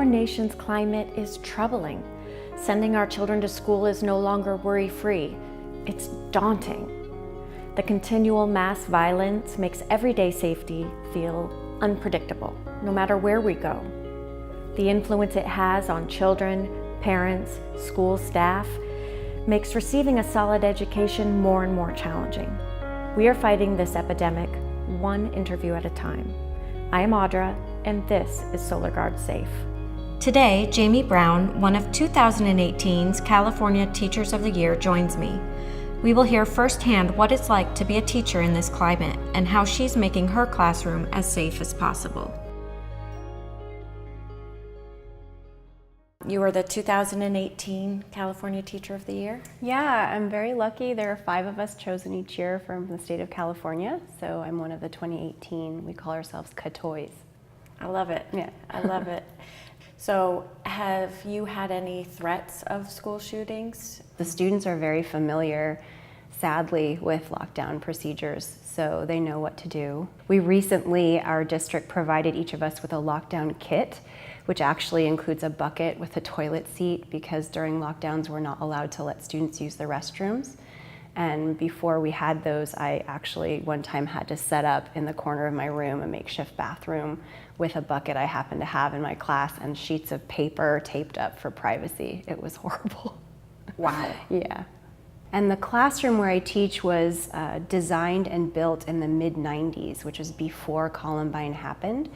nation's climate is troubling. Sending our children to school is no longer worry-free. It's daunting. The continual mass violence makes everyday safety feel unpredictable, no matter where we go. The influence it has on children, parents, school staff makes receiving a solid education more and more challenging. We are fighting this epidemic one interview at a time. I am Audra, and this is Solar Guard Safe. Today, Jamie Brown, one of 2018's California Teachers of the Year, joins me. We will hear firsthand what it's like to be a teacher in this climate and how she's making her classroom as safe as possible. You are the 2018 California Teacher of the Year? Yeah, I'm very lucky. There are 5 of us chosen each year from the state of California. So I'm one of the 2018, we call ourselves CATOYs. I love it. Yeah. I love it. So have you had any threats of school shootings? The students are very familiar, sadly, with lockdown procedures, so they know what to do. We recently, our district provided each of us with a lockdown kit, which actually includes a bucket with a toilet seat, because during lockdowns we're not allowed to let students use the restrooms. And before we had those, I actually one time had to set up in the corner of my room a makeshift bathroom with a bucket I happened to have in my class and sheets of paper taped up for privacy. It was horrible. Wow. Yeah. And the classroom where I teach was designed and built in the mid-90s, which is before Columbine happened.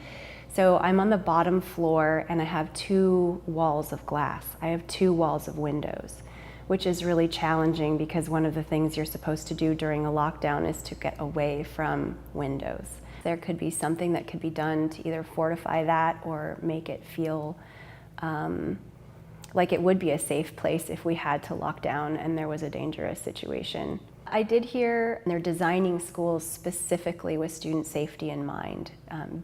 So I'm on the bottom floor and I have 2 walls of glass. I have 2 walls of windows, which is really challenging because one of the things you're supposed to do during a lockdown is to get away from windows. There could be something that could be done to either fortify that or make it feel like it would be a safe place if we had to lock down and there was a dangerous situation. I did hear they're designing schools specifically with student safety in mind,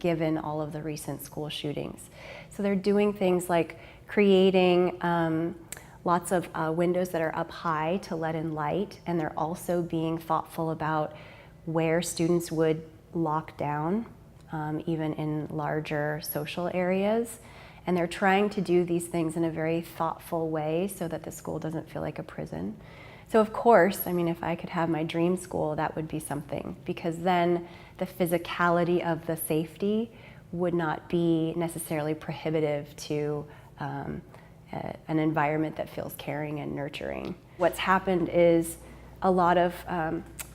given all of the recent school shootings. So they're doing things like creating lots of windows that are up high to let in light, and they're also being thoughtful about where students would lock down, even in larger social areas. And they're trying to do these things in a very thoughtful way so that the school doesn't feel like a prison. So of course, I mean, if I could have my dream school, that would be something, because then the physicality of the safety would not be necessarily prohibitive to an environment that feels caring and nurturing. What's happened is a lot of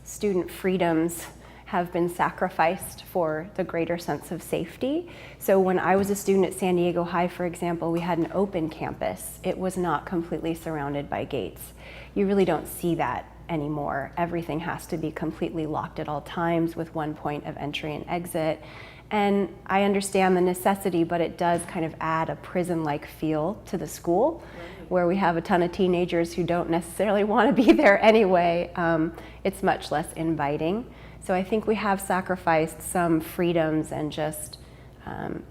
student freedoms have been sacrificed for the greater sense of safety. So when I was a student at San Diego High, for example, we had an open campus. It was not completely surrounded by gates. You really don't see that anymore. Everything has to be completely locked at all times with one point of entry and exit. And I understand the necessity, but it does kind of add a prison-like feel to the school, where we have a ton of teenagers who don't necessarily want to be there anyway. It's much less inviting. So I think we have sacrificed some freedoms and just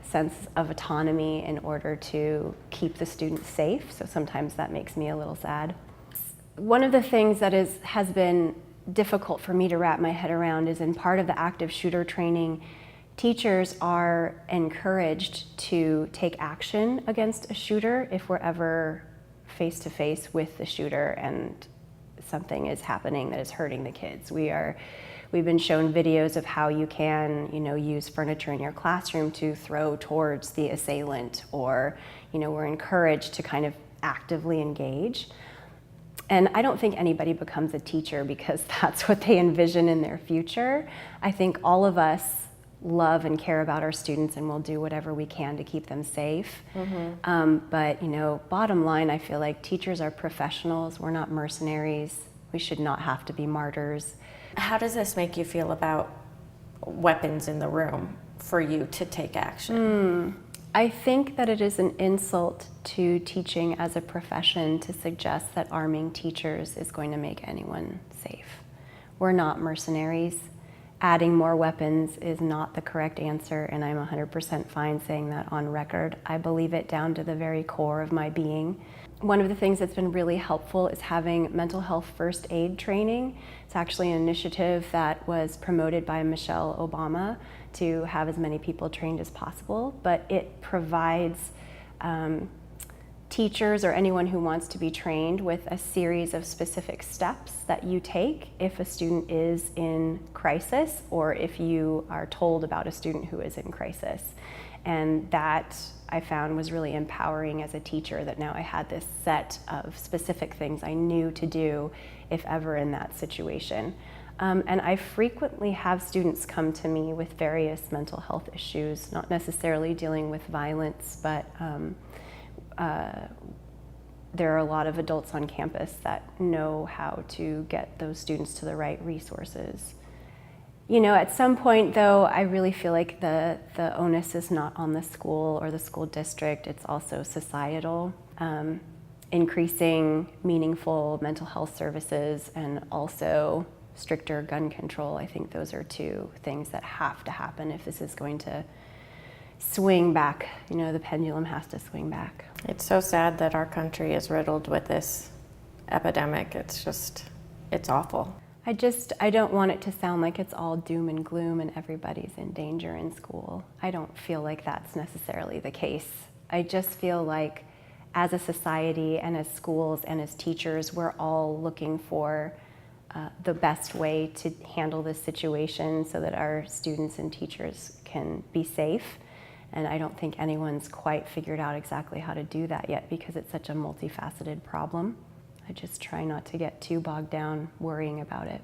sense of autonomy in order to keep the students safe. So sometimes that makes me a little sad. One of the things that has been difficult for me to wrap my head around is, in part of the active shooter training, teachers are encouraged to take action against a shooter if we're ever face to face with the shooter and something is happening that is hurting the kids. We've been shown videos of how you can, use furniture in your classroom to throw towards the assailant, or, we're encouraged to kind of actively engage. And I don't think anybody becomes a teacher because that's what they envision in their future. I think all of us love and care about our students and will do whatever we can to keep them safe. Mm-hmm. But bottom line, I feel like teachers are professionals. We're not mercenaries. We should not have to be martyrs. How does this make you feel about weapons in the room for you to take action? I think that it is an insult to teaching as a profession to suggest that arming teachers is going to make anyone safe. We're not mercenaries. Adding more weapons is not the correct answer, and I'm 100% fine saying that on record. I believe it down to the very core of my being. One of the things that's been really helpful is having mental health first aid training. It's actually an initiative that was promoted by Michelle Obama to have as many people trained as possible, but it provides teachers or anyone who wants to be trained with a series of specific steps that you take if a student is in crisis or if you are told about a student who is in crisis. And that I found was really empowering as a teacher, that now I had this set of specific things I knew to do if ever in that situation. And I frequently have students come to me with various mental health issues, not necessarily dealing with violence, but there are a lot of adults on campus that know how to get those students to the right resources. You know, at some point though, I really feel like the onus is not on the school or the school district, it's also societal. Increasing meaningful mental health services and also stricter gun control. I think those are two things that have to happen if this is going to swing back. You know, the pendulum has to swing back. It's so sad that our country is riddled with this epidemic. It's awful. I don't want it to sound like it's all doom and gloom and everybody's in danger in school. I don't feel like that's necessarily the case. I just feel like as a society and as schools and as teachers, we're all looking for the best way to handle this situation so that our students and teachers can be safe. And I don't think anyone's quite figured out exactly how to do that yet because it's such a multifaceted problem. I just try not to get too bogged down worrying about it.